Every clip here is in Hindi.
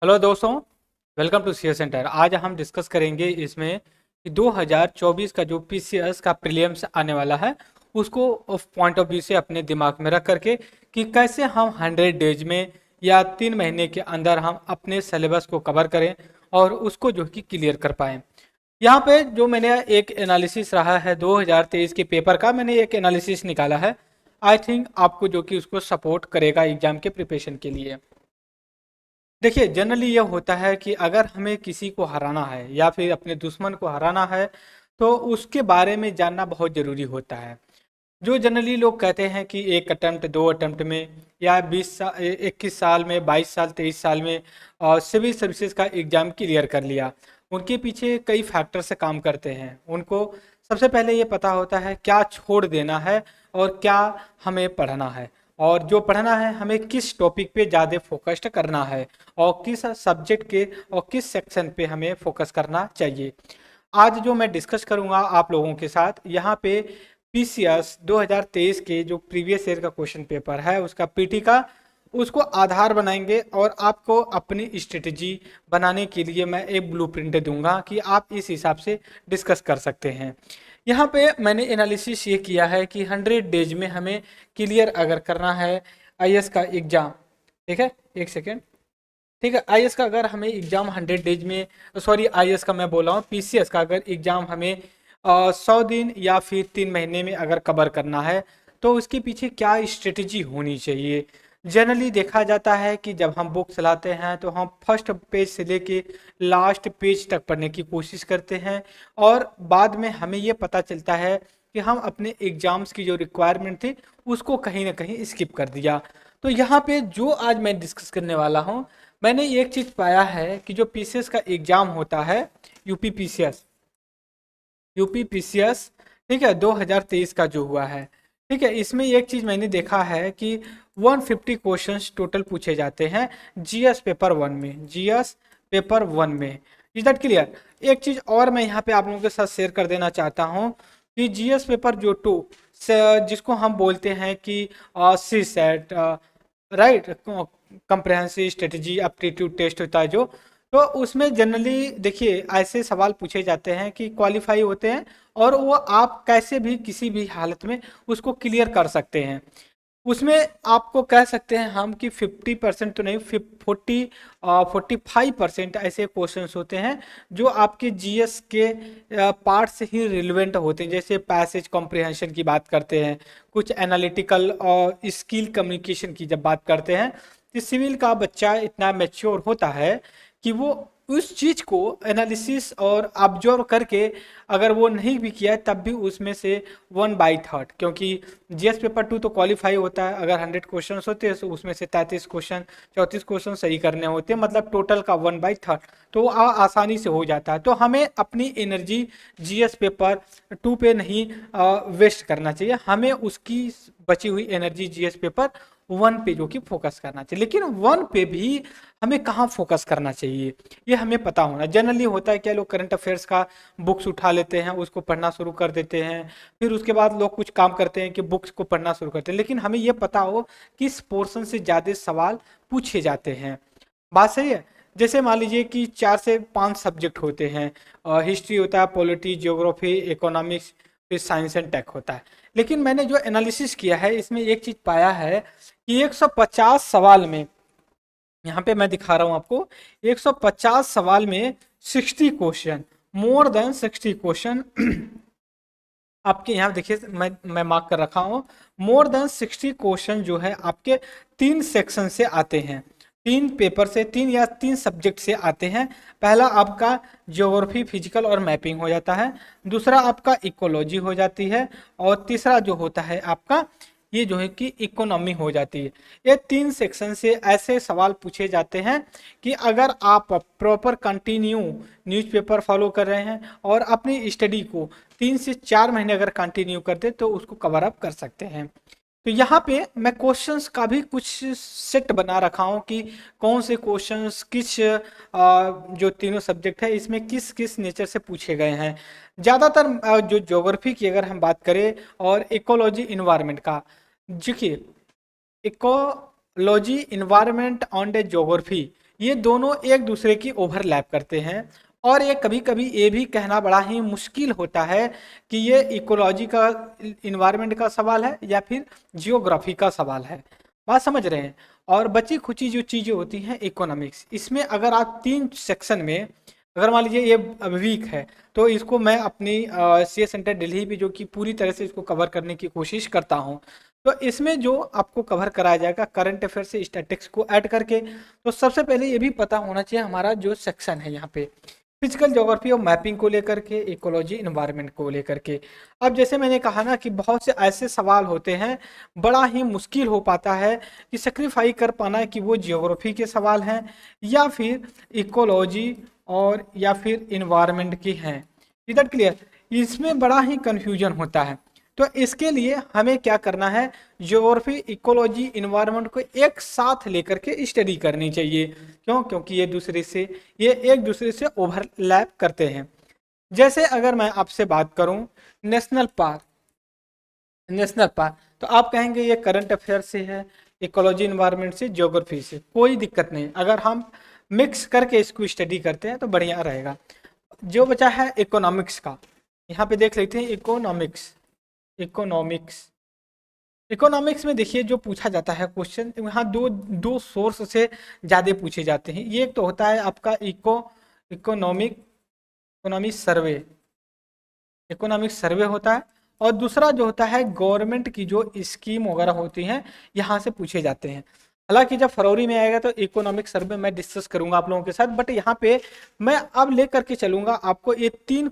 हेलो दोस्तों, वेलकम टू सीए सेंटर। आज हम डिस्कस करेंगे इसमें कि 2024 का जो पीसीएस का प्रीलिम्स आने वाला है उसको पॉइंट ऑफ व्यू से अपने दिमाग में रख करके कि कैसे हम 100 डेज में या 3 महीने के अंदर हम अपने सिलेबस को कवर करें और उसको जो कि क्लियर कर पाएँ। यहाँ पे जो मैंने एक एनालिसिस रहा है 2023 के पेपर का, मैंने एक एनालिसिस निकाला है। आई थिंक आपको जो कि उसको सपोर्ट करेगा एग्जाम के प्रिपरेशन के लिए। देखिए, जनरली ये होता है कि अगर हमें किसी को हराना है या फिर अपने दुश्मन को हराना है तो उसके बारे में जानना बहुत ज़रूरी होता है। जो जनरली लोग कहते हैं कि एक अटेम्प्ट 2 अटेम्प्ट में या 21 साल में, 22 साल 23 साल में सिविल सर्विसेज का एग्ज़ाम क्लियर कर लिया, उनके पीछे कई फैक्टर से काम करते हैं। उनको सबसे पहले ये पता होता है क्या छोड़ देना है और क्या हमें पढ़ना है, और जो पढ़ना है हमें किस टॉपिक पे ज़्यादा फोकस्ड करना है और किस सब्जेक्ट के और किस सेक्शन पे हमें फोकस करना चाहिए। आज जो मैं डिस्कस करूंगा आप लोगों के साथ यहाँ पे पीसीएस 2023 के जो प्रीवियस ईयर का क्वेश्चन पेपर है उसका पीटी का, उसको आधार बनाएंगे और आपको अपनी स्ट्रेटजी बनाने के लिए मैं एक ब्लूप्रिंट दूंगा कि आप इस हिसाब से डिस्कस कर सकते हैं। यहाँ पे मैंने एनालिसिस ये किया है कि 100 डेज में हमें क्लियर अगर करना है आईएएस का एग्ज़ाम, ठीक है, एक सेकेंड, ठीक है, आईएएस का अगर हमें एग्ज़ाम 100 डेज में, सॉरी आईएएस का मैं बोला हूँ, पीसीएस का अगर एग्ज़ाम हमें 100 दिन या फिर 3 महीने में अगर कवर करना है तो उसके पीछे क्या स्ट्रेटजी होनी चाहिए। जनरली देखा जाता है कि जब हम बुक चलाते हैं तो हम फर्स्ट पेज से लेके लास्ट पेज तक पढ़ने की कोशिश करते हैं और बाद में हमें ये पता चलता है कि हम अपने एग्ज़ाम्स की जो रिक्वायरमेंट थी उसको कहीं ना कहीं स्किप कर दिया। तो यहाँ पे जो आज मैं डिस्कस करने वाला हूँ, मैंने एक चीज़ पाया है कि जो पीसीएस का एग्ज़ाम होता है, यूपी पीसीएस, ठीक है, 2023 का जो हुआ है, ठीक है, इसमें एक चीज़ मैंने देखा है कि 150 क्वेश्चंस टोटल पूछे जाते हैं जीएस पेपर वन में, जीएस पेपर वन में। Is that clear? एक चीज़ और मैं यहाँ पे आप लोगों के साथ शेयर कर देना चाहता हूँ कि जीएस पेपर जो 2 जिसको हम बोलते हैं कि CSAT, right, comprehensive strategy aptitude test होता है जो, तो उसमें जनरली देखिए ऐसे सवाल पूछे जाते हैं कि क्वालिफाई होते हैं और वो आप कैसे भी किसी भी हालत में उसको क्लियर कर सकते हैं। उसमें आपको कह सकते हैं हम कि 50% तो नहीं, 45% ऐसे क्वेश्चंस होते हैं जो आपके जीएस के पार्ट से ही रिलेवेंट होते हैं। जैसे पैसेज कॉम्प्रिहेंशन की बात करते हैं, कुछ एनालिटिकल और स्किल कम्युनिकेशन की जब बात करते हैं, तो सिविल का बच्चा इतना मैच्योर होता है कि वो उस चीज़ को एनालिसिस और ऑब्जर्व करके अगर वो नहीं भी किया तब भी उसमें से 1/3, क्योंकि जीएस पेपर 2 तो क्वालिफाई होता है, अगर 100 क्वेश्चन होते हैं तो उसमें से 33 क्वेश्चन, 34 क्वेश्चन सही करने होते हैं, मतलब टोटल का 1/3, तो वो आसानी से हो जाता है। तो हमें अपनी एनर्जी जीएस पेपर 2 पे नहीं वेस्ट करना चाहिए, हमें उसकी बची हुई एनर्जी जीएस पेपर वन पे जो कि फोकस करना चाहिए। लेकिन वन पे भी हमें कहाँ फोकस करना चाहिए ये हमें पता होना। जनरली होता है क्या, लोग करंट अफेयर्स का बुक्स उठा लेते हैं, उसको पढ़ना शुरू कर देते हैं, फिर उसके बाद लोग कुछ काम करते हैं कि बुक्स को पढ़ना शुरू करते हैं, लेकिन हमें ये पता हो किस पोर्शन से ज़्यादा सवाल पूछे जाते हैं। बात सही है? जैसे मान लीजिए कि 4 से 5 सब्जेक्ट होते हैं, हिस्ट्री होता है, पॉलिटी, जियोग्राफी, इकोनॉमिक्स, फिर साइंस एंड टेक होता है। लेकिन मैंने जो एनालिसिस किया है इसमें एक चीज़ पाया है कि 150 सवाल में, यहाँ पे मैं दिखा रहा हूँ आपको, 150 सवाल में 60 क्वेश्चन, मोर देन 60 क्वेश्चन आपके यहाँ देखिए, मैं मार्क कर रखा हूँ, मोर देन 60 क्वेश्चन जो है आपके 3 सेक्शन से आते हैं, 3 पेपर से, 3 या 3 सब्जेक्ट से आते हैं। पहला आपका ज्योग्राफी, फिजिकल और मैपिंग हो जाता है, दूसरा आपका इकोलॉजी हो जाती है, और तीसरा जो होता है आपका ये जो है कि इकोनॉमी हो जाती है। ये 3 सेक्शन से ऐसे सवाल पूछे जाते हैं कि अगर आप प्रॉपर कंटिन्यू न्यूज़पेपर फॉलो कर रहे हैं और अपनी स्टडी को 3 से 4 महीने अगर कंटिन्यू करते तो उसको कवर अप कर सकते हैं। तो यहाँ पे मैं क्वेश्चंस का भी कुछ सेट बना रखा हूँ कि कौन से क्वेश्चंस किस जो तीनों सब्जेक्ट है इसमें किस किस नेचर से पूछे गए हैं। ज़्यादातर जो ज्योग्राफी की अगर हम बात करें और इकोलॉजी इन्वायरमेंट का, देखिए, ecology environment on the geography, ये दोनों एक दूसरे की ओवरलैप करते हैं। और ये कभी कभी ये भी कहना बड़ा ही मुश्किल होता है कि ये इकोलॉजी का, इन्वायरमेंट का सवाल है या फिर जियोग्राफी का सवाल है। बात समझ रहे हैं। और बची खुची जो चीज़ें होती हैं इकोनॉमिक्स, इसमें अगर आप 3 सेक्शन में, अगर मान लीजिए ये वीक है तो इसको मैं अपनी सी सेंटर दिल्ली भी जो कि पूरी तरह से इसको कवर करने की कोशिश करता हूँ। तो इसमें जो आपको कवर कराया जाएगा करंट अफेयर से स्टैटिक्स को ऐड करके। तो सबसे पहले ये भी पता होना चाहिए हमारा जो सेक्शन है यहाँ पे फिजिकल ज्योग्राफी और मैपिंग को लेकर के, इकोलॉजी इन्वायरमेंट को लेकर के। अब जैसे मैंने कहा ना कि बहुत से ऐसे सवाल होते हैं, बड़ा ही मुश्किल हो पाता है कि सेक्रीफाई कर पाना कि वो ज्योग्राफी के सवाल हैं या फिर इकोलॉजी और या फिर इन्वायरमेंट की हैं। इधर क्लियर, इसमें बड़ा ही कन्फ्यूजन होता है। तो इसके लिए हमें क्या करना है, ज्योग्राफी, इकोलॉजी, इन्वायरमेंट को एक साथ लेकर के स्टडी करनी चाहिए। क्यों? क्योंकि ये एक दूसरे से ओवरलैप करते हैं। जैसे अगर मैं आपसे बात करूं नेशनल पार्क, तो आप कहेंगे ये करंट अफेयर से है, इकोलॉजी इन्वायरमेंट से, ज्योग्राफी से, कोई दिक्कत नहीं। अगर हम मिक्स करके इसको स्टडी करते हैं तो बढ़िया रहेगा। जो बचा है इकोनॉमिक्स का, यहाँ पे देख लेते हैं इकोनॉमिक्स में देखिए जो पूछा जाता है क्वेश्चन, यहाँ दो सोर्स से ज़्यादा पूछे जाते हैं। ये एक तो होता है आपका इकोनॉमिक सर्वे होता है, और दूसरा जो होता है गवर्नमेंट की जो स्कीम वगैरह होती हैं यहाँ से पूछे जाते हैं। हालांकि जब फरवरी में आएगा तो इकोनॉमिक सर्वे मैं डिस्कस करूंगा आप लोगों के साथ, बट यहाँ पे मैं अब लेकर के चलूंगा आपको ये तीन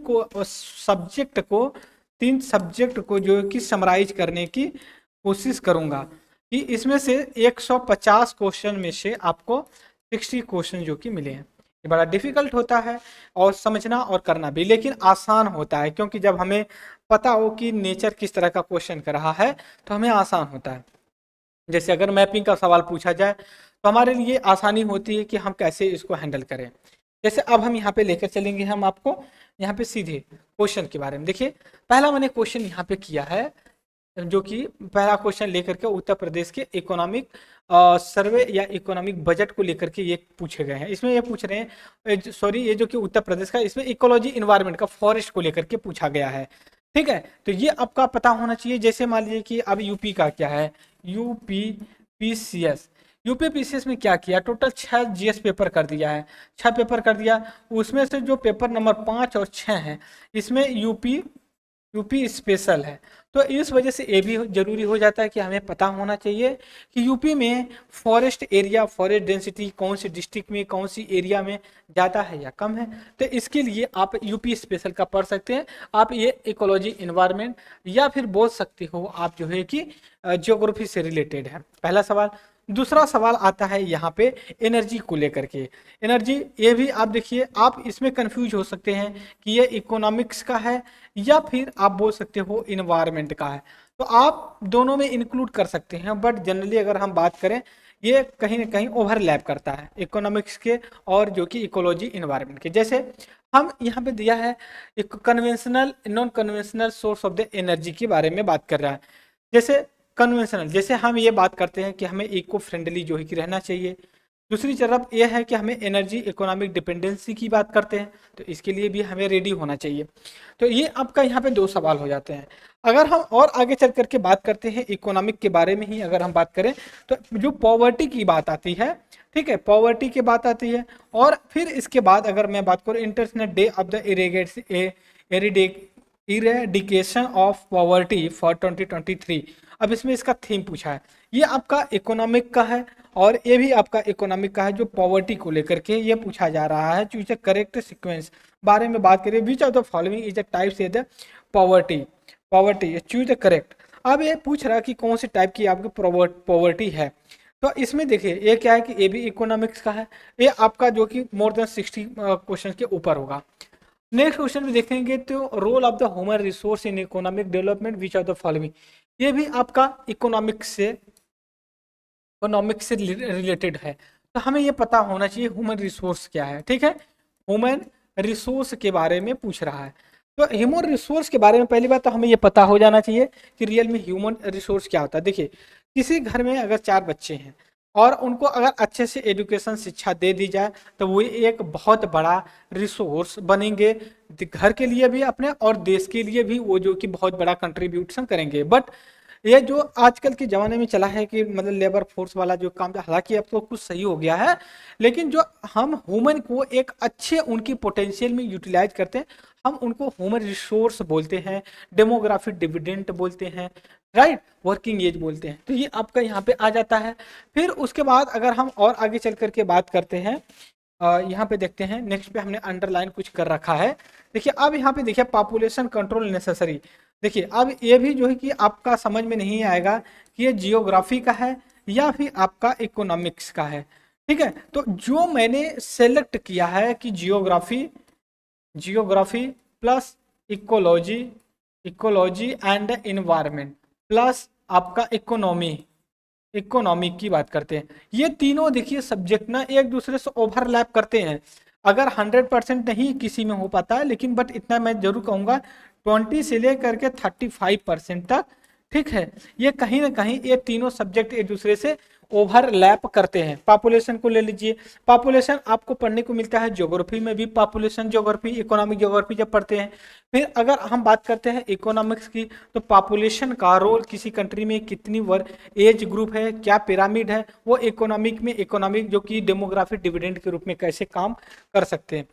सब्जेक्ट को जो कि समराइज करने की कोशिश करूंगा कि इसमें से 150 क्वेश्चन में से आपको 60 क्वेश्चन जो कि मिले हैं। ये बड़ा डिफिकल्ट होता है और समझना और करना भी, लेकिन आसान होता है क्योंकि जब हमें पता हो कि नेचर किस तरह का क्वेश्चन कर रहा है तो हमें आसान होता है। जैसे अगर मैपिंग का सवाल पूछा जाए तो हमारे लिए आसानी होती है कि हम कैसे इसको हैंडल करें। जैसे अब हम यहाँ पे लेकर चलेंगे हम आपको यहाँ पे सीधे क्वेश्चन के बारे में। देखिए पहला मैंने क्वेश्चन यहाँ पे किया है, जो कि पहला क्वेश्चन लेकर के उत्तर प्रदेश के इकोनॉमिक सर्वे या इकोनॉमिक बजट को लेकर के ये पूछे गए हैं। इसमें ये पूछ रहे हैं, सॉरी, ये जो कि उत्तर प्रदेश का, इसमें इकोलॉजी इन्वायरमेंट का फॉरेस्ट को लेकर के पूछा गया है। ठीक है, तो ये आपका पता होना चाहिए। जैसे मान लीजिए कि अब यूपी का क्या है, यूपीपीसीएस में क्या किया, टोटल 6 जीएस पेपर कर दिया है, 6 पेपर कर दिया। उसमें से जो पेपर नंबर 5 और 6 हैं इसमें यूपी स्पेशल है। तो इस वजह से ये भी जरूरी हो जाता है कि हमें पता होना चाहिए कि यूपी में फॉरेस्ट एरिया, फॉरेस्ट डेंसिटी कौन सी डिस्ट्रिक्ट में, कौन सी एरिया में ज़्यादा है या कम है। तो इसके लिए आप यूपी स्पेशल का पढ़ सकते हैं। आप ये इकोलॉजी इन्वायरमेंट या फिर बोल सकते हो आप जो है कि ज्योग्राफी से रिलेटेड है, पहला सवाल। दूसरा सवाल आता है यहाँ पे एनर्जी को लेकर के। एनर्जी, ये भी आप देखिए, आप इसमें कंफ्यूज हो सकते हैं कि ये इकोनॉमिक्स का है या फिर आप बोल सकते हो इन्वायरमेंट का है। तो आप दोनों में इंक्लूड कर सकते हैं, बट जनरली अगर हम बात करें ये कहीं ना कहीं ओवरलैप करता है इकोनॉमिक्स के और जो कि इकोलॉजी इन्वायरमेंट के। जैसे हम यहाँ पे दिया है एक conventional, non conventional source of the energy के बारे में बात कर रहा है। जैसे कन्वेंशनल, जैसे हम ये बात करते हैं कि हमें इको फ्रेंडली जो है कि रहना चाहिए। दूसरी तरफ यह है कि हमें एनर्जी इकोनॉमिक डिपेंडेंसी की बात करते हैं, तो इसके लिए भी हमें रेडी होना चाहिए। तो ये आपका यहाँ पे 2 सवाल हो जाते हैं। अगर हम और आगे चल करके बात करते हैं इकोनॉमिक के बारे में ही, अगर हम बात करें तो जो पॉवर्टी की बात आती है, ठीक है, पॉवर्टी की बात आती है। और फिर इसके बाद अगर मैं बात करूँ international day of the eradication of poverty for 2023। अब इसमें इसका थीम पूछा है, ये आपका इकोनॉमिक का है और ये भी आपका इकोनॉमिक का है। जो पॉवर्टी को लेकर के ये पूछा जा रहा है, चूज द करेक्ट सीक्वेंस बारे में बात करें, विच of the following is the types the poverty choose the correct. अब ये पूछ रहा है कि कौन सी टाइप की आपकी पॉवर्टी है। तो इसमें देखिए ये क्या है कि ये भी इकोनॉमिक्स का है, ये आपका जो कि मोर देन 60 क्वेश्चन के ऊपर होगा। नेक्स्ट क्वेश्चन में देखेंगे तो role of the human resource in economic development which of the following, ये भी आपका इकोनॉमिक्स से रिलेटेड है। तो हमें ये पता होना चाहिए ह्यूमन रिसोर्स क्या है। ठीक है, ह्यूमन रिसोर्स के बारे में पूछ रहा है। तो ह्यूमन रिसोर्स के बारे में पहली बात तो हमें ये पता हो जाना चाहिए कि रियल में ह्यूमन रिसोर्स क्या होता है। देखिए किसी घर में अगर 4 बच्चे हैं और उनको अगर अच्छे से एजुकेशन शिक्षा दे दी जाए तो वो एक बहुत बड़ा रिसोर्स बनेंगे घर के लिए भी अपने और देश के लिए भी, वो जो कि बहुत बड़ा कंट्रीब्यूशन करेंगे। बट ये जो आजकल के ज़माने में चला है कि मतलब लेबर फोर्स वाला जो काम, हालांकि अब तो कुछ सही हो गया है, लेकिन जो हम ह्यूमन को एक अच्छे उनकी पोटेंशियल में यूटिलाइज करते हैं, हम उनको ह्यूमन रिसोर्स बोलते हैं, डेमोग्राफिक डिविडेंड बोलते हैं, राइट, वर्किंग एज बोलते हैं। तो ये आपका यहाँ पे आ जाता है। फिर उसके बाद अगर हम और आगे चल करके बात करते हैं, यहाँ पे देखते हैं नेक्स्ट पे हमने अंडरलाइन कुछ कर रखा है। देखिए अब यहाँ पे देखिए पॉपुलेशन कंट्रोल नेसेसरी। देखिए अब ये भी जो है कि आपका समझ में नहीं आएगा कि ये जियोग्राफी का है या फिर आपका इकोनॉमिक्स का है। ठीक है, तो जो मैंने सेलेक्ट किया है कि geography, geography plus ecology, ecology and environment plus आपका इकोनॉमी, इकोनॉमिक की बात करते हैं, ये तीनों देखिए सब्जेक्ट ना एक दूसरे से ओवरलैप करते हैं। अगर 100% नहीं किसी में हो पाता है, लेकिन बट इतना मैं जरूर कहूँगा 20 से लेकर के 35% तक, ठीक है, ये कहीं ना कहीं ये तीनों सब्जेक्ट एक दूसरे से ओवरलैप करते हैं। पॉपुलेशन को ले लीजिए, पॉपुलेशन आपको पढ़ने को मिलता है ज्योग्राफी में भी, पॉपुलेशन ज्योग्राफी, इकोनॉमिक ज्योग्राफी जब पढ़ते हैं। फिर अगर हम बात करते हैं इकोनॉमिक्स की, तो पॉपुलेशन का रोल किसी कंट्री में कितनी एज ग्रुप है, क्या पिरामिड है, वो इकोनॉमिक में, इकोनॉमिक जो कि डेमोग्राफिक डिविडेंड के रूप में कैसे काम कर सकते हैं।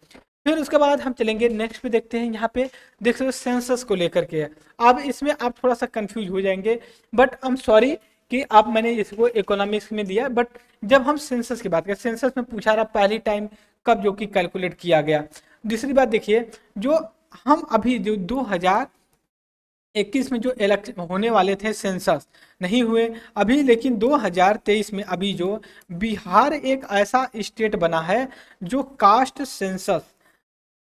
फिर उसके बाद हम चलेंगे नेक्स्ट पे, देखते हैं यहाँ पे देख सकते हो सेंसस को लेकर के। अब इसमें आप थोड़ा सा कंफ्यूज हो जाएंगे, बट आई एम सॉरी कि आप मैंने इसको इकोनॉमिक्स में दिया, बट जब हम सेंसस की बात करें, सेंसस में पूछा रहा पहली टाइम कब जो कि कैलकुलेट किया गया। दूसरी बात देखिए, जो हम अभी जो 2021 में जो इलेक्शन होने वाले थे सेंसस नहीं हुए अभी, लेकिन 2023 में अभी जो बिहार एक ऐसा स्टेट बना है जो कास्ट सेंसस,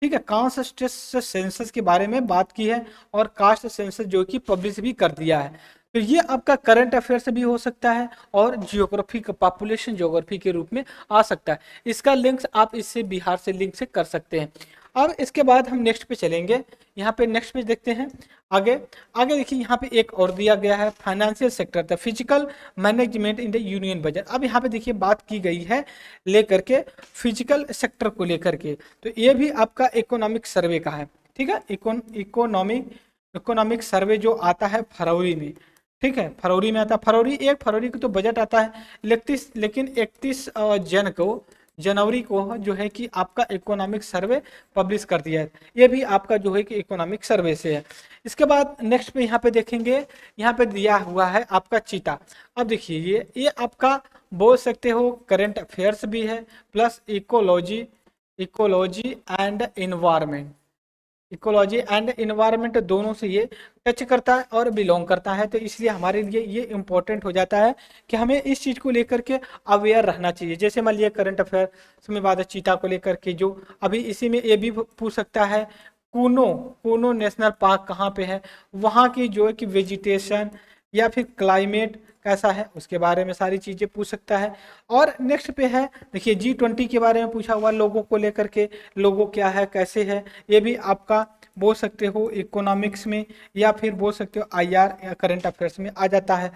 ठीक है, कास्ट सेंसस के बारे में बात की है और कास्ट सेंसस जो कि पब्लिश भी कर दिया है। तो ये आपका करंट अफेयर्स भी हो सकता है और जियोग्राफी का, पॉपुलेशन ज्योग्राफी के रूप में आ सकता है। इसका लिंक्स आप इससे बिहार से लिंक से कर सकते हैं। अब इसके बाद हम नेक्स्ट पे चलेंगे, यहाँ पे नेक्स्ट पे देखते हैं आगे। आगे देखिए यहाँ पे एक और दिया गया है financial sector, the physical management in the union budget. अब यहाँ पे देखिए बात की गई है लेकर के फिजिकल सेक्टर को लेकर के, तो ये भी आपका इकोनॉमिक सर्वे का है। ठीक है, इकोनॉमिक सर्वे जो आता है फरवरी में, ठीक है, फरवरी में आता है, फरवरी 1 फरवरी को तो बजट आता है, लेकिन 31 जनवरी को जो है कि आपका इकोनॉमिक सर्वे पब्लिश कर दिया है। ये भी आपका जो है कि इकोनॉमिक सर्वे से है। इसके बाद नेक्स्ट पे यहाँ पे देखेंगे, यहाँ पे दिया हुआ है आपका चीता। अब देखिए ये आपका बोल सकते हो करंट अफेयर्स भी है plus ecology, ecology and environment, ecology and environment दोनों से ये टच करता है और बिलोंग करता है। तो इसलिए हमारे लिए ये इम्पोर्टेंट हो जाता है कि हमें इस चीज़ को लेकर के अवेयर रहना चाहिए। जैसे मान लिया करंट अफेयर में बात है चीता को लेकर के, जो अभी इसी में ये भी पूछ सकता है कूनो नेशनल पार्क कहाँ पे है, वहाँ की जो है कि वेजिटेशन या फिर क्लाइमेट कैसा है, उसके बारे में सारी चीज़ें पूछ सकता है। और नेक्स्ट पे है देखिए G20 के बारे में पूछा हुआ, लोगों को लेकर के, लोगो क्या है, कैसे है, ये भी आपका बोल सकते हो इकोनॉमिक्स में या फिर बोल सकते हो IR या करंट अफेयर्स में आ जाता है।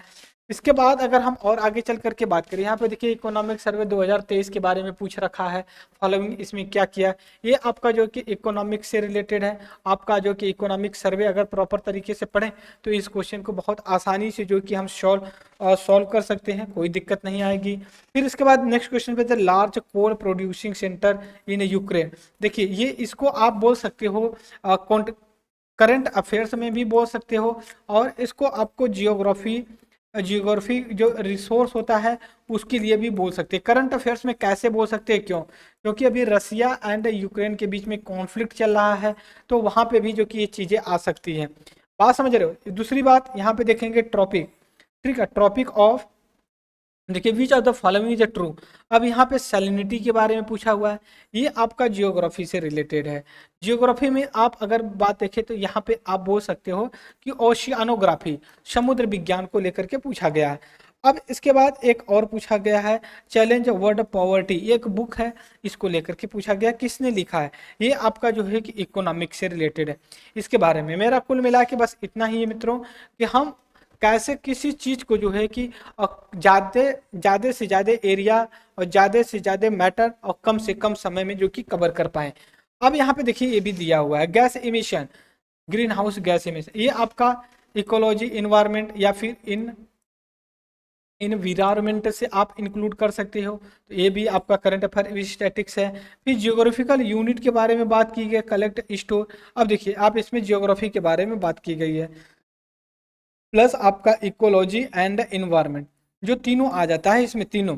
इसके बाद अगर हम और आगे चल करके बात करें, यहाँ पे देखिए इकोनॉमिक सर्वे 2023 के बारे में पूछ रखा है, फॉलोइंग इसमें क्या किया, ये आपका जो कि इकोनॉमिक से रिलेटेड है। आपका जो कि इकोनॉमिक सर्वे अगर प्रॉपर तरीके से पढ़ें तो इस क्वेश्चन को बहुत आसानी से जो कि हम सॉल्व कर सकते हैं, कोई दिक्कत नहीं आएगी। फिर इसके बाद नेक्स्ट क्वेश्चन पे the large coal producing centre in Ukraine. देखिए ये इसको आप बोल सकते हो करंट अफेयर्स में भी बोल सकते हो, और इसको आपको जियोग्राफी जो रिसोर्स होता है उसके लिए भी बोल सकते हैं। करंट अफेयर्स में कैसे बोल सकते हैं, क्यों, क्योंकि अभी रसिया एंड यूक्रेन के बीच में कॉन्फ्लिक्ट चल रहा है, तो वहाँ पे भी जो कि ये चीज़ें आ सकती हैं। बात समझ रहे हो। दूसरी बात यहाँ पे देखेंगे टॉपिक, ठीक है, टॉपिक ऑफ, देखिए विच of the following is true. अब यहाँ पे सैलिनिटी के बारे में पूछा हुआ है, ये आपका जियोग्राफी से रिलेटेड है। जियोग्राफी में आप अगर बात देखें तो यहाँ पे आप बोल सकते हो कि ओशियानोग्राफी, समुद्र विज्ञान को लेकर के पूछा गया है। अब इसके बाद एक और पूछा गया है चैलेंज वर्ड पॉवर्टी, एक बुक है, इसको लेकर के पूछा गया, किसने लिखा है, ये आपका जो है कि इकोनॉमिक्स से रिलेटेड है। इसके बारे में मेरा कुल मिला के बस इतना ही है मित्रों, कि हम कैसे किसी चीज को जो है कि ज्यादा ज्यादा से ज्यादा एरिया और ज्यादा से ज्यादा मैटर और कम से कम समय में जो कि कवर कर पाए। अब यहाँ पे देखिए ये भी दिया हुआ है gas emission, green house gas emission, ये आपका इकोलॉजी इन्वायरमेंट या फिर इन्वायरमेंट से आप इंक्लूड कर सकते हो। तो ये भी आपका करंट अफेयर स्टैटिक्स है। फिर जियोग्राफिकल यूनिट के बारे में बात की गई, कलेक्ट स्टोर। अब देखिए आप इसमें जियोग्राफी के बारे में बात की गई है, प्लस आपका इकोलॉजी एंड इन्वायरमेंट, जो तीनों आ जाता है इसमें, तीनों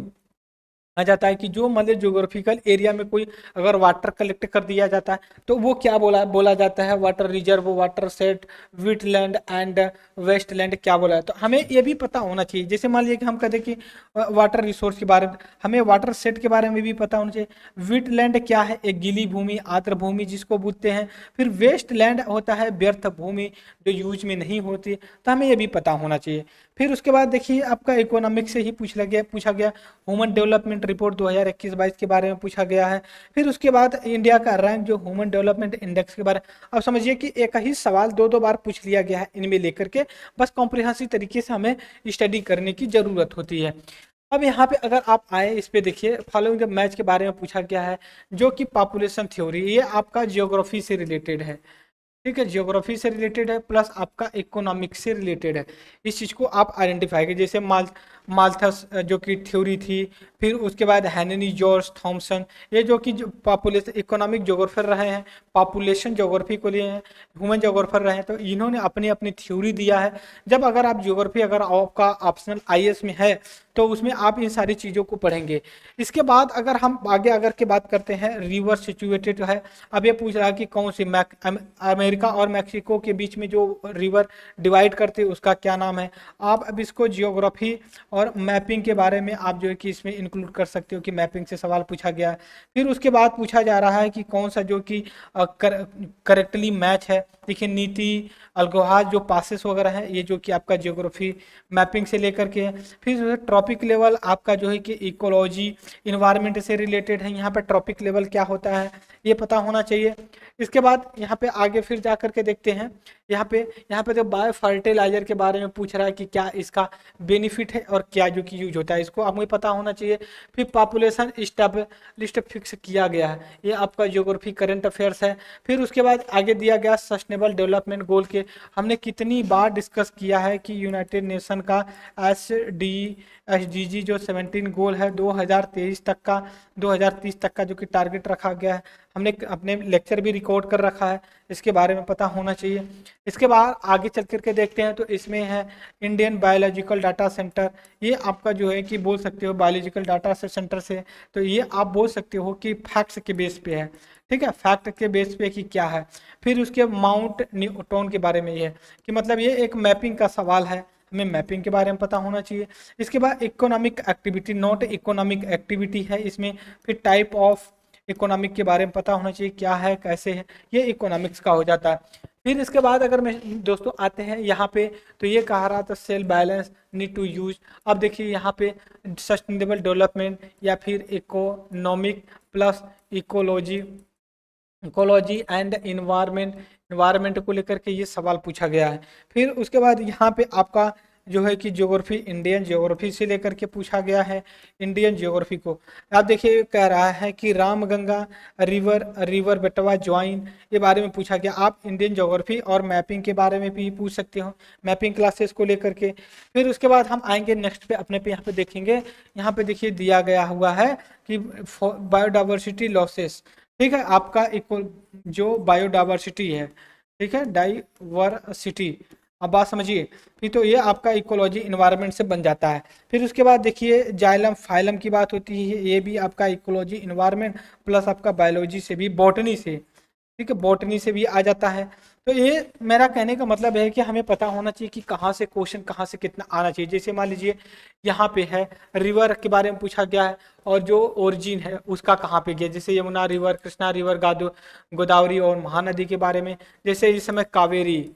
आ जाता है कि जो मतलब ज्योग्राफिकल एरिया में कोई अगर वाटर कलेक्ट कर दिया जाता है तो वो क्या बोला बोला जाता है, water reserve, watershed, wetland and wasteland क्या बोला है। तो हमें ये भी पता होना चाहिए, जैसे मान लीजिए कि हम कहते हैं कि वाटर रिसोर्स के बारे में, हमें वाटर सेट के बारे में भी पता होना चाहिए। वीटलैंड क्या है, एक गीली भूमि, आर्द्र भूमि जिसको बोलते हैं। फिर वेस्टलैंड होता है व्यर्थ भूमि जो यूज में नहीं होती, तो हमें ये भी पता होना चाहिए। फिर उसके बाद देखिए आपका इकोनॉमिक से ही पूछा गया ह्यूमन डेवलपमेंट रिपोर्ट 2021-22 के बारे में पूछा गया है। फिर उसके बाद इंडिया का रैंक जो ह्यूमन डेवलपमेंट इंडेक्स के बारे में, अब समझिए कि एक ही सवाल दो दो बार पूछ लिया गया है इनमें लेकर के, बस कॉम्प्रिहेंसिव तरीके से हमें स्टडी करने की जरूरत होती है। अब यहाँ पे अगर आप आए इस पे देखिए फॉलोइंग द मैच के बारे में पूछा गया है, जो कि पॉपुलेशन थ्योरी, ये आपका जियोग्राफी से रिलेटेड है। ठीक है, जियोग्राफी से रिलेटेड है प्लस आपका इकोनॉमिक्स से रिलेटेड है। इस चीज़ को आप आइडेंटिफाई करिए, जैसे माल्थस जो कि थ्योरी थी, फिर उसके बाद हेनरी जॉर्ज थॉमसन, ये जो कि पॉपुलेशन इकोनॉमिक जोग्राफर रहे हैं, पॉपुलेशन जोग्राफी को लिए हैं, ह्यूमन जोग्राफर रहे हैं, तो इन्होंने अपनी अपनी थ्योरी दिया है। जब अगर आप ज्योग्राफी अगर आपका ऑप्शनल आईएएस में है तो उसमें आप इन सारी चीज़ों को पढ़ेंगे। इसके बाद अगर हम आगे अगर की बात करते हैं, रिवर सिचुएटेड है। अब ये पूछ रहा है कि कौन सी अमेरिका और मैक्सिको के बीच में जो रिवर डिवाइड करते हैं उसका क्या नाम है। आप अब इसको जियोग्राफी और मैपिंग के बारे में आप जो है कि इसमें इंक्लूड कर सकते हो कि मैपिंग से सवाल पूछा गया है। फिर उसके बाद पूछा जा रहा है कि कौन सा जो कि करेक्टली मैच है। देखिए नीति अल्गोहार जो पासेस वगैरह है, ये जो कि आपका जियोग्राफी मैपिंग से लेकर के है। फिर जो है ट्रॉपिक लेवल आपका जो है कि इकोलॉजी इन्वायरमेंट से रिलेटेड है, यहाँ पे ट्रॉपिक लेवल क्या होता है ये पता होना चाहिए। इसके बाद यहाँ पे आगे फिर जा करके देखते हैं, यहाँ पे जो बायो फर्टिलाइजर के बारे में पूछ रहा है कि क्या इसका बेनिफिट है और क्या जो कि यूज होता है, इसको हमें पता होना चाहिए। फिर पॉपुलेशन लिस्ट फिक्स किया गया है, ये आपका जियोग्राफी करंट अफेयर्स है। फिर उसके बाद आगे दिया गया सस्टेनेबल डेवलपमेंट गोल के, हमने कितनी बार डिस्कस किया है कि यूनाइटेड नेशन का एसडीजी जो 17 गोल है 2023 तक का, 2030 तक का जो कि टारगेट रखा गया है, हमने अपने लेक्चर भी रिकॉर्ड कर रखा है, इसके बारे में पता होना चाहिए। इसके बाद आगे चल करके देखते हैं तो इसमें है इंडियन बायोलॉजिकल डाटा सेंटर, ये आपका जो है कि बोल सकते हो बायोलॉजिकल डाटा सेंटर से, तो ये आप बोल सकते हो कि फैक्ट्स के बेस पे है। ठीक है, फैक्ट के बेस पे कि क्या है। फिर उसके माउंट न्यूटन के बारे में ये है कि मतलब ये एक मैपिंग का सवाल है, हमें मैपिंग के बारे में पता होना चाहिए। इसके बाद economic activity, not economic activity है इसमें। फिर टाइप ऑफ इकोनॉमिक के बारे में पता होना चाहिए क्या है कैसे है, ये इकोनॉमिक्स का हो जाता है। फिर इसके बाद अगर मैं दोस्तों आते हैं यहाँ पे, तो ये कहा रहा था cell balance need to use. अब देखिए यहाँ पे सस्टेनेबल डेवलपमेंट या फिर economic plus ecology, ecology and environment को लेकर के ये सवाल पूछा गया है। फिर उसके बाद यहाँ पे आपका जो है कि ज्योग्राफी, इंडियन ज्योग्राफी से लेकर के पूछा गया है इंडियन ज्योग्राफी को। आप देखिए कह रहा है कि रामगंगा रिवर बेटवा ज्वाइन, ये बारे में पूछा गया। आप इंडियन ज्योग्राफी और मैपिंग के बारे में भी पूछ सकते हो, मैपिंग क्लासेस को लेकर के। फिर उसके बाद हम आएंगे नेक्स्ट पे, अपने पे यहाँ पे देखेंगे, यहाँ पे देखिए दिया गया हुआ है कि बायोडाइवर्सिटी लॉसेस। ठीक है, आपका जो बायोडाइवर्सिटी है, ठीक है, डाइवर्सिटी, अब बात समझिए। फिर तो ये आपका इकोलॉजी इन्वायरमेंट से बन जाता है। फिर उसके बाद देखिए जाइलम फाइलम की बात होती है, ये भी आपका इकोलॉजी इन्वायरमेंट प्लस आपका बायोलॉजी से भी, बॉटनी से, ठीक है, बॉटनी से भी आ जाता है। तो ये मेरा कहने का मतलब है कि हमें पता होना चाहिए कि कहाँ से क्वेश्चन कहाँ से कितना आना चाहिए। जैसे मान लीजिए यहाँ पे है रिवर के बारे में पूछा गया है और जो ओरिजिन है उसका कहाँ पे गया, जैसे यमुना रिवर, कृष्णा रिवर, गोदावरी और महानदी के बारे में। जैसे इस समय कावेरी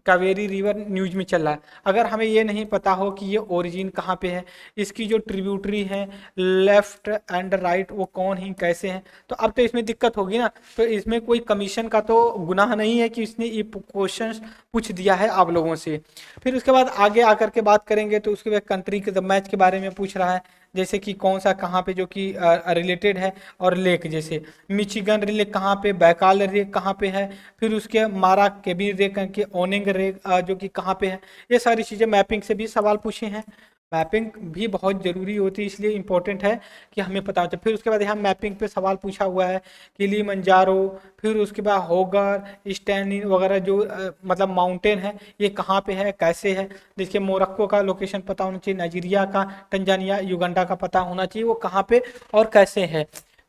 कावेरी रिवर न्यूज में चल रहा है। अगर हमें ये नहीं पता हो कि ये ओरिजिन कहाँ पे है, इसकी जो ट्रिब्यूटरी है लेफ्ट एंड राइट वो कौन है कैसे हैं, तो अब तो इसमें दिक्कत होगी ना। तो इसमें कोई कमीशन का तो गुनाह नहीं है कि इसने ये क्वेश्चन पूछ दिया है आप लोगों से। फिर उसके बाद आगे आकर के बात करेंगे तो उसके बाद कंट्री के मैच के बारे में पूछ रहा है, जैसे कि कौन सा कहाँ पे जो कि रिलेटेड है, और लेक जैसे मिचिगन लेक कहाँ पे, बैकाल लेक कहाँ पे है, फिर उसके मारा केबिन लेक के ओनिंग लेक जो कि कहाँ पे है। ये सारी चीज़ें मैपिंग से भी सवाल पूछे हैं। मैपिंग भी बहुत ज़रूरी होती है, इसलिए इम्पोर्टेंट है कि हमें पता होता है। फिर उसके बाद यहाँ मैपिंग पे सवाल पूछा हुआ है, किलिमंजारो, फिर उसके बाद होगर स्टैनिन वगैरह जो मतलब माउंटेन है ये कहाँ पे है कैसे है। देखिए मोरक्को का लोकेशन पता होना चाहिए, नाइजीरिया का, तंजानिया, युगांडा का पता होना चाहिए वो कहाँ पे और कैसे है।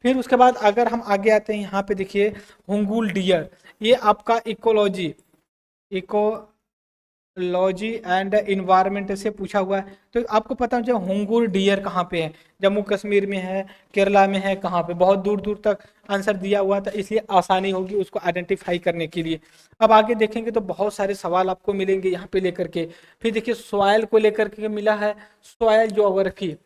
फिर उसके बाद अगर हम आगे आते हैं यहाँ पे देखिए हुंगुल डियर, ये आपका इकोलॉजी इकोलॉजी एंड इन्वायरमेंट से पूछा हुआ है। तो आपको पता होना चाहिए हुंगुर डियर कहाँ पे है, जम्मू कश्मीर में है, केरला में है, कहाँ पे, बहुत दूर दूर तक आंसर दिया हुआ था, इसलिए आसानी होगी उसको आइडेंटिफाई करने के लिए। अब आगे देखेंगे तो बहुत सारे सवाल आपको मिलेंगे यहाँ पे लेकर के। फिर देखिए सॉयल को लेकर के मिला है, सॉयल ज्योग्राफी,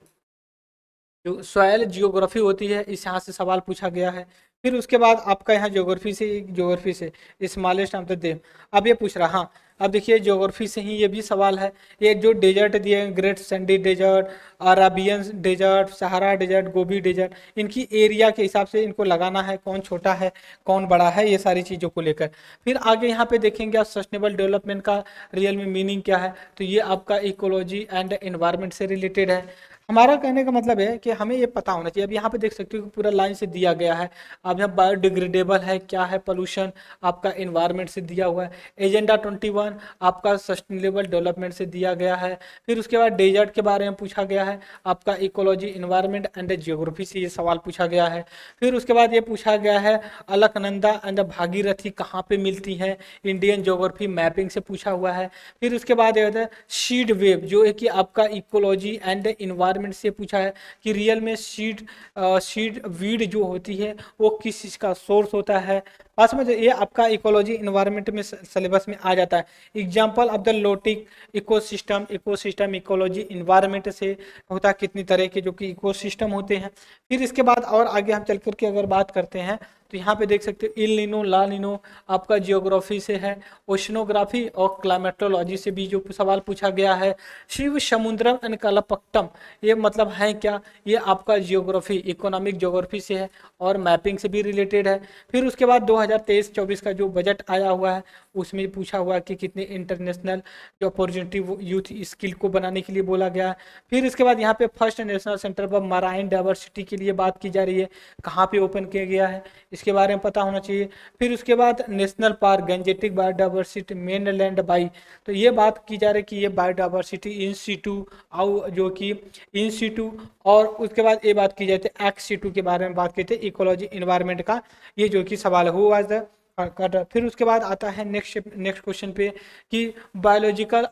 जो सॉयल जियोग्राफी होती है इस यहाँ से सवाल पूछा गया है। फिर उसके बाद आपका यहाँ ज्योग्राफी से स्मॉलेस्ट ऑफ द देम, अब ये पूछ रहा, हाँ अब देखिए ज्योग्राफी से ही ये भी सवाल है। ये जो डेजर्ट दिए हैं, great sandy desert, Arabian desert, Sahara desert, Gobi desert, इनकी एरिया के हिसाब से इनको लगाना है, कौन छोटा है कौन बड़ा है, ये सारी चीज़ों को लेकर। फिर आगे यहाँ पे देखेंगे आप सस्टेनेबल डेवलपमेंट का रियल में मीनिंग क्या है, तो ये आपका इकोलॉजी एंड एनवायरनमेंट से रिलेटेड है। हमारा कहने का मतलब है कि हमें ये पता होना चाहिए। अब यहाँ पे देख सकते हो कि पूरा लाइन से दिया गया है। अब यहाँ बायोडिग्रेडेबल है क्या है, पोल्यूशन आपका एनवायरनमेंट से दिया हुआ है। एजेंडा 21 आपका सस्टेनेबल डेवलपमेंट से दिया गया है। फिर उसके बाद डेजर्ट के बारे में पूछा गया है, आपका इकोलॉजी एनवायरनमेंट एंड जियोग्राफी से ये सवाल पूछा गया है। फिर उसके बाद ये पूछा गया है अलकनंदा एंड भागीरथी कहाँ पे मिलती है, इंडियन ज्योग्राफी मैपिंग से पूछा हुआ है। फिर उसके बाद ये होता है सीड वेव, जो है कि आपका इकोलॉजी एंड इन्वायरमेंट से पूछा है कि रियल में सीड वीड जो होती है वो किस चीज का सोर्स होता है। पास में ये आपका इकोलॉजी इन्वायरमेंट में सिलेबस में आ जाता है। Example of the lotic ecosystem ecology environment से होता है कितनी तरह के जो कि इकोसिस्टम होते हैं। फिर इसके बाद और आगे हम चल करके अगर बात करते हैं तो यहाँ पे देख सकते हो इल नीनो ला नीनो आपका जियोग्राफी से है। ओशनोग्राफी और क्लाइमेटोलॉजी से भी जो सवाल पूछा गया है। शिव समुद्रम एंड कलपट्टम, ये मतलब है क्या, ये आपका जियोग्राफी इकोनॉमिक जियोग्राफी से है और मैपिंग से भी रिलेटेड है। फिर उसके बाद 2023-24 का जो बजट आया हुआ है उसमें पूछा हुआ है कि कितने इंटरनेशनल जो अपॉर्चुनिटी यूथ स्किल को बनाने के लिए बोला गया है। फिर इसके बाद यहाँ पे first national centre for marine diversity के लिए बात की जा रही है, कहाँ पे ओपन किया गया है इसके बारे में पता होना चाहिए। फिर उसके बाद national park Gangetic biodiversity mainland by, तो ये बात की जा रही है कि ये बायोडाइवर्सिटी इन सीटू आउ जो कि इन सीटू, और उसके बाद ये बात की जाती है एक्स सीटू के बारे में बात करते हैं इकोलॉजी इन्वायरमेंट का, ये जो कि सवाल हुआ है। फिर उसके बाद आता है नेक्स्ट क्वेश्चन पे कि बायोलॉजिकल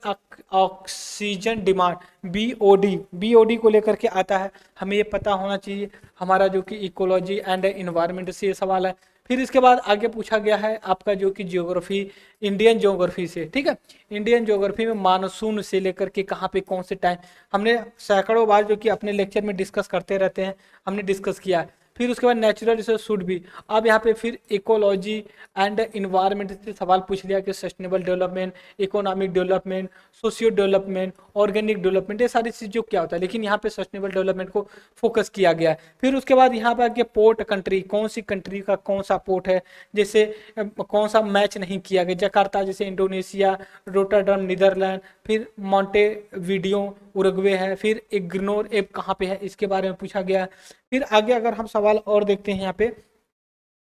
ऑक्सीजन डिमांड बीओडी को लेकर के आता है, हमें ये पता होना चाहिए हमारा जो कि इकोलॉजी एंड एनवायरनमेंट से ये सवाल है। फिर इसके बाद आगे पूछा गया है आपका जो कि जियोग्राफी इंडियन ज्योग्राफी से, ठीक है। इंडियन ज्योग्राफी में मानसून से लेकर के कहाँ पे कौन से टाइम, हमने सैकड़ों बार जो कि अपने लेक्चर में डिस्कस करते रहते हैं, हमने डिस्कस किया है। फिर उसके बाद नेचुरल रिसोर्स शुड भी, अब यहाँ पे फिर इकोलॉजी एंड इन्वायरमेंट से सवाल पूछ लिया कि sustainable development, economic development, socio development, organic development, ये सारी चीज़ जो क्या होता है, लेकिन यहाँ पे सस्टेनेबल डेवलपमेंट को फोकस किया गया है। फिर उसके बाद यहाँ पे आगे पोर्ट कंट्री, कौन सी कंट्री का कौन सा पोर्ट है, जैसे कौन सा मैच नहीं किया गया, जकार्ता जैसे इंडोनेशिया, रोटरडम नीदरलैंड, फिर मॉन्टेविडियो उरुग्वे है, फिर इग्नोर एप कहाँ पे है इसके बारे में पूछा गया है। फिर आगे अगर हम सवाल और देखते हैं यहाँ पे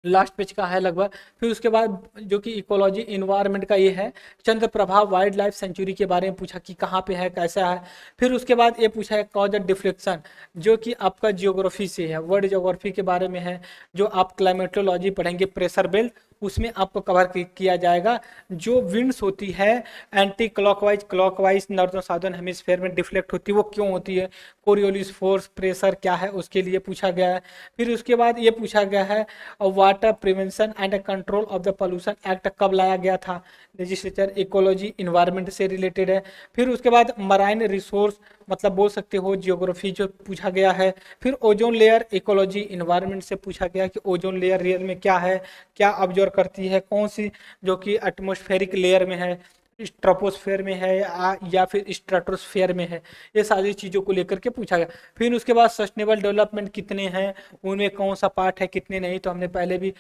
लास्ट पेज का है लगभग। फिर उसके बाद जो कि इकोलॉजी इन्वायरमेंट का ये है चंद्रप्रभा वाइल्ड लाइफ सेंचुरी के बारे में पूछा कि कहाँ पे है कैसा है। फिर उसके बाद ये पूछा है कॉज ऑफ डिफ्लेक्शन, जो कि आपका जियोग्राफी से है, वर्ल्ड जियोग्राफी के बारे में है, जो आप क्लाइमेटोलॉजी पढ़ेंगे, प्रेशर बेल्ट उसमें आपको कवर किया जाएगा। जो विंड्स होती है anti clockwise clockwise northern southern hemisphere में डिफ्लेक्ट होती है, वो क्यों होती है, कोरियोलिस फोर्स प्रेशर क्या है, उसके लिए पूछा गया है। फिर उसके बाद ये पूछा गया है water prevention and control of the pollution act कब लाया गया था, लेजिस्लेचर इकोलॉजी इन्वायरमेंट से रिलेटेड है। फिर उसके बाद मराइन रिसोर्स मतलब बोल सकते हो जियोग्राफी जो पूछा गया है। फिर ओजोन लेयर इकोलॉजी इन्वायरमेंट से पूछा गया कि ओजोन लेयर रियल में क्या है, क्या ऑब्जर्व करती है, कौन सी जो कि एटमॉस्फेरिक लेयर में है, ट्रोपोस्फेयर में है या फिर स्ट्रेटोस्फेयर में है, ये सारी चीज़ों को लेकर के पूछा गया। फिर उसके बाद सस्टेनेबल डेवलपमेंट कितने हैं, उनमें कौन सा पार्ट है, कितने नहीं, तो हमने पहले भी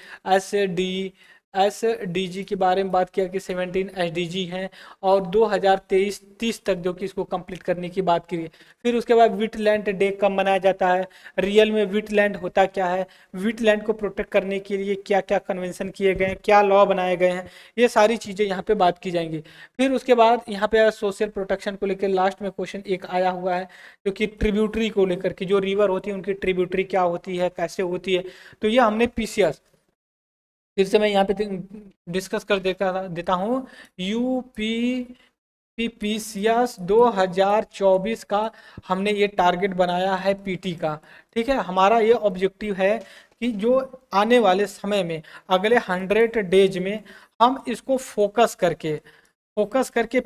SDG के बारे में बात किया कि 17 SDG हैं और 2023-30 तक जो कि इसको कंप्लीट करने की बात की। फिर उसके बाद वीटलैंड डे कब मनाया जाता है, रियल में वीटलैंड होता क्या है, वीटलैंड को प्रोटेक्ट करने के लिए क्या क्या कन्वेंशन किए गए हैं, क्या लॉ बनाए गए हैं, ये सारी चीज़ें यहाँ पे बात की जाएंगी। फिर उसके बाद यहाँ पे सोशल प्रोटेक्शन को लेकर लास्ट में क्वेश्चन एक आया हुआ है जो कि ट्रिब्यूटरी को लेकर कि जो रिवर होती है उनकी ट्रिब्यूटरी क्या होती है, कैसे होती है। तो ये हमने PCS फिर से मैं यहाँ पे डिस्कस कर देता हूँ। UPPCS 2024 का हमने ये टारगेट बनाया है PT का। ठीक है, हमारा ये ऑब्जेक्टिव है कि जो आने वाले समय में अगले 100 डेज में हम इसको फोकस करके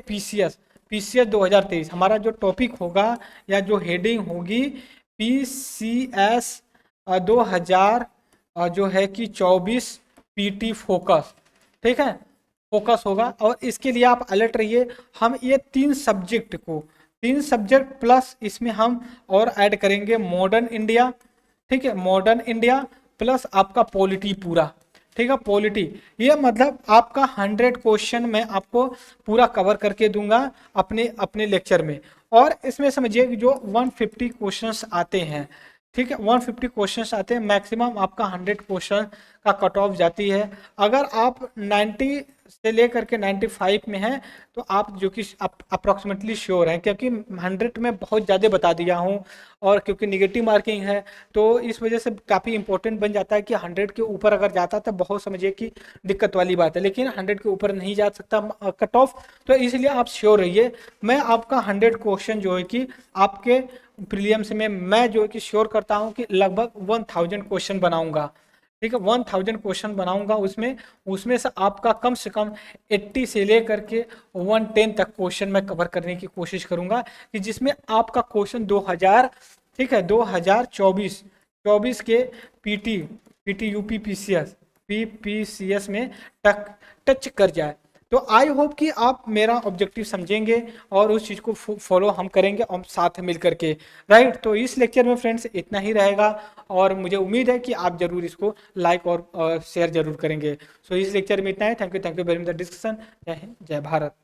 PCS 2023 हमारा जो टॉपिक होगा या जो हेडिंग होगी PCS 2000 जो है कि 24 PT फोकस। ठीक है, फोकस होगा और इसके लिए आप अलर्ट रहिए। हम ये 3 सब्जेक्ट प्लस इसमें हम और ऐड करेंगे मॉडर्न इंडिया। ठीक है, मॉडर्न इंडिया प्लस आपका पॉलिटी पूरा। ठीक है, पॉलिटी ये मतलब आपका 100 क्वेश्चन मैं आपको पूरा कवर करके दूंगा अपने लेक्चर में। और इसमें समझिए कि जो 150 क्वेश्चंस आते हैं, ठीक है, 150 क्वेश्चंस आते हैं, मैक्सिमम आपका 100 क्वेश्चन का कट ऑफ जाती है। अगर आप 90 से लेकर के 95 में हैं तो आप जो कि अप्रॉक्सीमेटली श्योर हैं, क्योंकि 100 में बहुत ज़्यादा बता दिया हूँ और क्योंकि निगेटिव मार्किंग है तो इस वजह से काफ़ी इंपॉर्टेंट बन जाता है कि 100 के ऊपर अगर जाता तो बहुत समझिए कि दिक्कत वाली बात है, लेकिन 100 के ऊपर नहीं जा सकता कट ऑफ, तो इसलिए आप श्योर रहिए। मैं आपका 100 क्वेश्चन जो है कि आपके प्रीलिम्स में मैं जो है कि श्योर करता हूँ कि लगभग 1000 क्वेश्चन बनाऊंगा। ठीक है, 1000 क्वेश्चन बनाऊंगा, उसमें से आपका कम से कम 80 से लेकर के 110 तक क्वेश्चन मैं कवर करने की कोशिश करूंगा कि जिसमें आपका क्वेश्चन 2000, ठीक है, 2024 के PT UP PCS में टच कर जाए। तो आई होप कि आप मेरा ऑब्जेक्टिव समझेंगे और उस चीज़ को फॉलो हम करेंगे और साथ मिल करके, राइट। तो इस लेक्चर में फ्रेंड्स इतना ही रहेगा और मुझे उम्मीद है कि आप जरूर इसको लाइक और शेयर जरूर करेंगे। सो इस लेक्चर में इतना है। Thank you very much the discussion. जय हिंद, जय भारत।